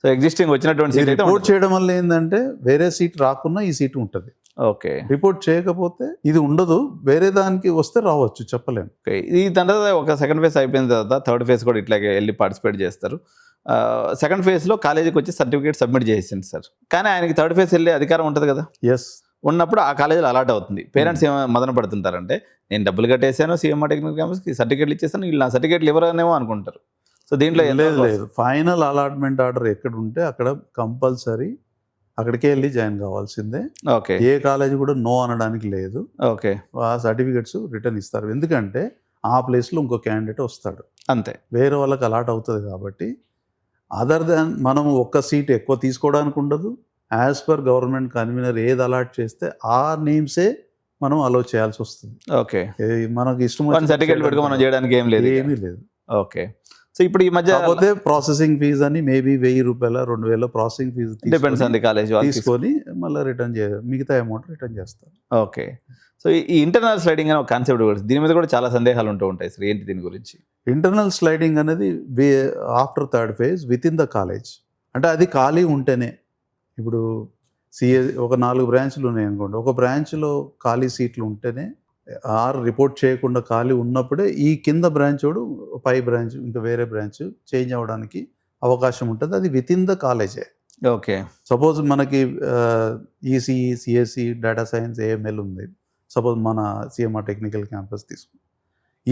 సో ఎగ్జిస్టింగ్ వచ్చినటువంటి సీట్ రిపోర్ట్ చేయడం వల్ల ఏంటంటే వేరే సీట్ రాకున్నా ఈ సీట్ ఉంటుంది. ఓకే. రిపోర్ట్ చేయకపోతే ఇది ఉండదు, వేరే దానికి వస్తే రావచ్చు, చెప్పలేము. ఓకే. ఈ తర్వాత ఒక సెకండ్ ఫేజ్ అయిపోయిన తర్వాత థర్డ్ ఫేజ్ కూడా ఇట్లాగే వెళ్ళి పార్టిసిపేట్ చేస్తారు. సెకండ్ ఫేజ్లో కాలేజీకి వచ్చి సర్టిఫికేట్ సబ్మిట్ చేసింది సార్, కానీ ఆయనకి థర్డ్ ఫేజ్ వెళ్ళే అధికారం ఉంటుంది కదా? ఎస్. ఉన్నప్పుడు ఆ కాలేజీలో అలాట్ అవుతుంది. పేరెంట్స్ ఏమో మదన పడుతుంటారంటే నేను డబ్బులు కట్టేసాను సీఎంఆర్ టెక్నికల్ క్యాంపస్కి, సర్టిఫికేట్లు ఇచ్చేసాను, వీళ్ళు నా సర్టిఫికేట్లు ఇవ్వరనేమో అనుకుంటారు. సో దీంట్లో లేదు ఫైనల్ అలాట్మెంట్ ఆర్డర్ ఎక్కడ ఉంటే అక్కడ కంపల్సరీ అక్కడికే వెళ్ళి జాయిన్ కావాల్సిందే. ఓకే ఏ కాలేజ్ కూడా నో అనడానికి లేదు. ఓకే ఆ సర్టిఫికెట్స్ రిటర్న్ ఇస్తారు. ఎందుకంటే ఆ ప్లేస్లో ఇంకో క్యాండిడేట్ వస్తాడు, అంతే. వేరే వాళ్ళకి అలాట్ అవుతుంది కాబట్టి. అదర్ దాన్ మనం ఒక్క సీట్ ఎక్కువ తీసుకోవడానికి ఉండదు. యాజ్ పర్ గవర్నమెంట్ కన్వీనర్ ఏది అలాట్ చేస్తే ఆ నేమ్సే మనం అలో చేయాల్సి వస్తుంది. ఓకే మనకి ఇష్టం సర్టిఫికేట్ పెట్టుకో మనం చేయడానికి ఏం లేదు. ఏమీ లేదు. ఓకే సో ఇప్పుడు ఈ మధ్య కాకపోతే ప్రాసెసింగ్ ఫీజు అని maybe ₹1000 ₹2000 processing fee depends on the college తీసుకొని మళ్ళీ రిటర్న్ మిగతా అమౌంట్ రిటర్న్ చేస్తారు. ఓకే సో ఈ ఇంటర్నల్ స్లైడింగ్ అనే ఒక కాన్సెప్ట్ కూడా దీని మీద కూడా చాలా సందేహాలు ఉంటూ ఉంటాయి సార్, ఏంటి దీని గురించి? ఇంటర్నల్ స్లైడింగ్ అనేది after third phase with in the college. అంటే అది ఖాళీ ఉంటేనే, ఇప్పుడు సిఏ ఒక 4 బ్రాంచ్లు ఉన్నాయి అనుకోండి, ఒక బ్రాంచ్లో ఖాళీ సీట్లు ఉంటేనే ఆర్ రిపోర్ట్ చేయకుండా ఖాళీ ఉన్నప్పుడే ఈ కింద బ్రాంచ్ వాడు పై బ్రాంచ్ ఇంకా వేరే బ్రాంచ్ చేంజ్ అవ్వడానికి అవకాశం ఉంటుంది. అది విత్ ఇన్ ద కాలేజే. ఓకే సపోజ్ మనకి ECE, CSC, data science, AML ఉంది. సపోజ్ మన సీఎంఆర్ టెక్నికల్ క్యాంపస్ తీసుకుని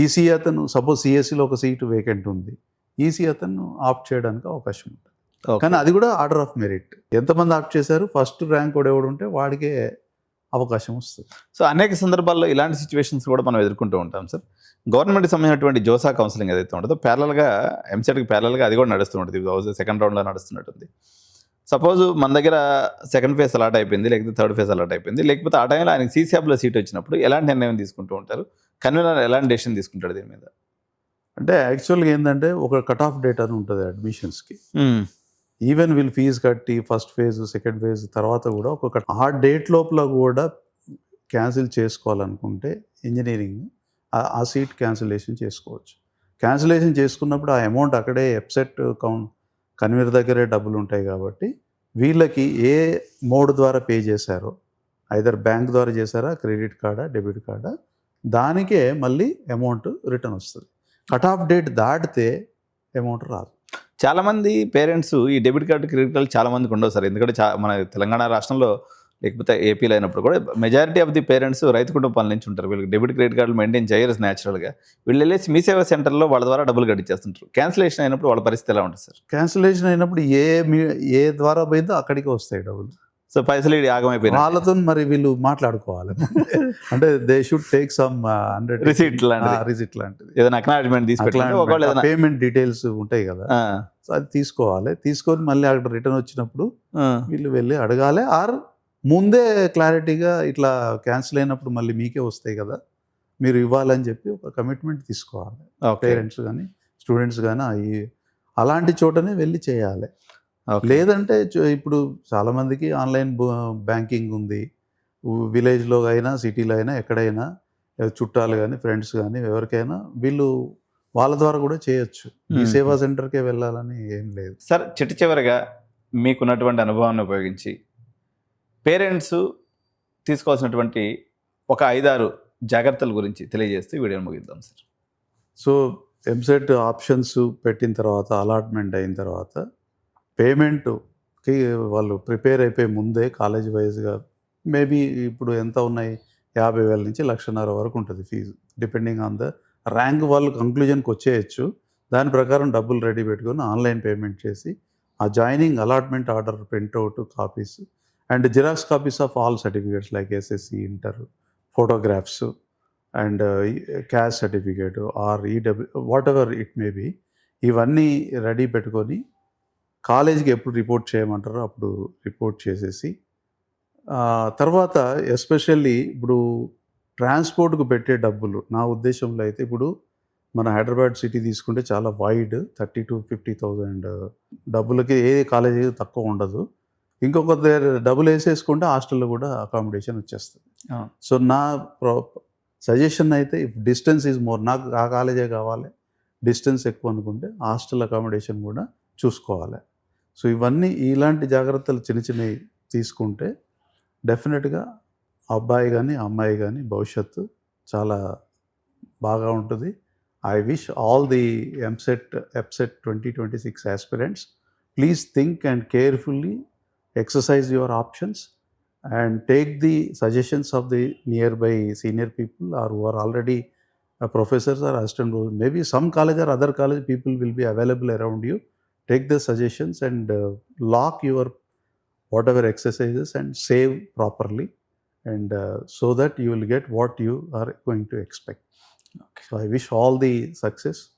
ఈసీ అతను సపోజ్ సిఎస్సిలో ఒక సీటు వేకెంట్ ఉంది, ఈసీ అతను ఆప్ట్ చేయడానికి అవకాశం ఉంటుంది. కానీ అది కూడా ఆర్డర్ ఆఫ్ మెరిట్. ఎంతమంది ఆప్ట్ చేశారు, ఫస్ట్ ర్యాంక్ కూడా ఎవడు ఉంటే వాడికే అవకాశం వస్తుంది. సో అనేక సందర్భాల్లో ఇలాంటి సిచ్యువేషన్స్ కూడా మనం ఎదుర్కొంటూ ఉంటాం సార్. గవర్నమెంట్కి సంబంధించినటువంటి జోసా కౌన్సిలింగ్ ఏదైతే ఉంటుందో ప్యారల్గా ఎంసెట్కి ప్యారల్గా అది కూడా నడుస్తూ ఉంటుంది, సెకండ్ రౌండ్లో నడుస్తున్నట్టుంది. సపోజ్ మన దగ్గర సెకండ్ ఫేజ్ అలాట్ అయిపోయింది, లేకపోతే థర్డ్ ఫేజ్ అలాట్ అయిపోయింది, లేకపోతే ఆ టైంలో ఆయనకి సీసీఆబ్లో సీట్ వచ్చినప్పుడు ఎలాంటి నిర్ణయం తీసుకుంటూ ఉంటారు, కన్వీనర్ ఎలాంటి డెసిషన్ తీసుకుంటాడు దీని మీద? అంటే యాక్చువల్గా ఏంటంటే ఒక కట్ ఆఫ్ డేట్ అని ఉంటుంది అడ్మిషన్స్కి. ఈవెన్ వీళ్ళు ఫీజు కట్టి ఫస్ట్ ఫేజ్, సెకండ్ ఫేజ్ తర్వాత కూడా ఒక ఆ డేట్ లోపల కూడా క్యాన్సిల్ చేసుకోవాలనుకుంటే ఇంజనీరింగ్ ఆ సీట్ క్యాన్సిలేషన్ చేసుకోవచ్చు. క్యాన్సిలేషన్ చేసుకున్నప్పుడు ఆ అమౌంట్ అక్కడే ఎప్సెట్ కన్వీనర్ దగ్గరే డబ్బులు ఉంటాయి కాబట్టి వీళ్ళకి ఏ మోడ్ ద్వారా పే చేశారో, ఐదర్ బ్యాంక్ ద్వారా చేశారా, క్రెడిట్ కార్డా, డెబిట్ కార్డా, దానికే మళ్ళీ అమౌంట్ రిటర్న్ వస్తుంది. కట్ ఆఫ్ డేట్ దాటితే అమౌంట్ రాదు. చాలామంది పేరెంట్స్ ఈ డెబిట్ కార్డు, క్రెడిట్ కార్డు చాలామందికి ఉండవు సార్. ఎందుకంటే మన తెలంగాణ రాష్ట్రంలో లేకపోతే ఏపీలో అయినప్పుడు కూడా మెజారిటీ ఆఫ్ ది పేరెంట్స్ రైతు కుటుంబాల నుంచి ఉంటారు. వీళ్ళకి డెబిట్ క్రెడిట్ కార్డులు మెయింటైన్ చేయరు న్యాచురల్గా. వీళ్ళు వెళ్ళేసి మీ సేవా సెంటర్లో వాళ్ళ ద్వారా డబ్బులు కట్టించేస్తుంటారు. క్యాన్సిలేషన్ అయినప్పుడు వాళ్ళ పరిస్థితి ఎలా ఉంటుంది సార్? క్యాన్సిలేషన్ అయినప్పుడు ఏ ద్వారా పోయిందో అక్కడికి వస్తాయి డబ్బులు. సో పైసలు ఆగమైపోయినాయి. వాళ్ళతో మరి వీళ్ళు మాట్లాడుకోవాలి. అంటే they should take some receipt లాంటిది, ఏదైనా అక్నాలెడ్జ్మెంట్ తీసుకుంటే పేమెంట్ డీటెయిల్స్ ఉంటాయి కదా, సో అది తీసుకోవాలి. తీసుకొని మళ్ళీ అక్కడ రిటర్న్ వచ్చినప్పుడు వీళ్ళు వెళ్ళి అడగాలి. ఆర్ ముందే క్లారిటీగా ఇట్లా క్యాన్సిల్ అయినప్పుడు మళ్ళీ మీకే వస్తాయి కదా, మీరు ఇవ్వాలని చెప్పి ఒక కమిట్మెంట్ తీసుకోవాలి. పేరెంట్స్ కానీ స్టూడెంట్స్ కానీ అలాంటి చోటనే వెళ్ళి చేయాలి. లేదంటే ఇప్పుడు చాలామందికి ఆన్లైన్ బ్యాంకింగ్ ఉంది. విలేజ్లో అయినా సిటీలో అయినా ఎక్కడైనా చుట్టాలు కానీ ఫ్రెండ్స్ కానీ ఎవరికైనా వీళ్ళు వాళ్ళ ద్వారా కూడా చేయొచ్చు. ఈ సేవా సెంటర్కే వెళ్ళాలని ఏం లేదు సార్. చివరిగా మీకున్నటువంటి అనుభవాన్ని ఉపయోగించి పేరెంట్స్ తీసుకోవాల్సినటువంటి ఒక 5-6 జాగ్రత్తల గురించి తెలియజేస్తే వీడియోని ముగిద్దాం సార్. సో ఎంసెట్ ఆప్షన్స్ పెట్టిన తర్వాత, అలాట్మెంట్ అయిన తర్వాత పేమెంట్కి వాళ్ళు ప్రిపేర్ అయిపోయి ముందే కాలేజ్ వైజ్గా మేబీ ఇప్పుడు ఎంత ఉన్నాయి, 50,000 నుంచి 1,50,000 వరకు ఉంటుంది fee, depending on the rank. వాళ్ళు కంక్లూజన్కి వచ్చేయచ్చు. దాని ప్రకారం డబ్బులు రెడీ పెట్టుకొని ఆన్లైన్ పేమెంట్ చేసి ఆ joining allotment order printout copies and xerox copies of all certificates like SSC, inter, photographs and caste certificate or whatever it may be, ఇవన్నీ రెడీ పెట్టుకొని కాలేజీకి ఎప్పుడు రిపోర్ట్ చేయమంటారో అప్పుడు రిపోర్ట్ చేసేసి తర్వాత ఎస్పెషల్లీ ఇప్పుడు ట్రాన్స్పోర్ట్కు పెట్టే డబ్బులు, నా ఉద్దేశంలో అయితే ఇప్పుడు మన హైదరాబాద్ సిటీ తీసుకుంటే చాలా వైడ్, 30,000 to 50,000 డబ్బులకి ఏ కాలేజీ తక్కువ ఉండదు. ఇంకొక డబ్బులు వేసేసుకుంటే హాస్టల్లో కూడా అకామిడేషన్ వచ్చేస్తుంది. సో నా సజెషన్ అయితే ఇఫ్ డిస్టెన్స్ ఈజ్ మోర్, నాకు ఆ కాలేజే కావాలి, డిస్టెన్స్ ఎక్కువ అనుకుంటే హాస్టల్ అకామిడేషన్ కూడా చూసుకోవాలి. సో ఇవన్నీ ఇలాంటి జాగ్రత్తలు చిన్నవి తీసుకుంటే డెఫినెట్గా అబ్బాయి కానీ అమ్మాయి కానీ భవిష్యత్తు చాలా బాగా ఉంటుంది. I wish all the EPSET 2026 aspirants, please think and carefully exercise your options and take the suggestions of the nearby senior people or who are already professors or assistant professors. Maybe some college or other college people will be available around you. Take the suggestions and lock your whatever exercises and save properly, and so that you will get what you are going to expect. Okay. So I wish all the success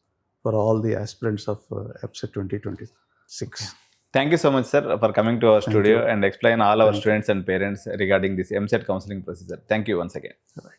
for all the aspirants of EPSET 2026. Thank you so much, sir, for coming to our Thank studio you. and explain all our Thank you. students and parents regarding this MSET counseling procedure. Thank you once again. Right.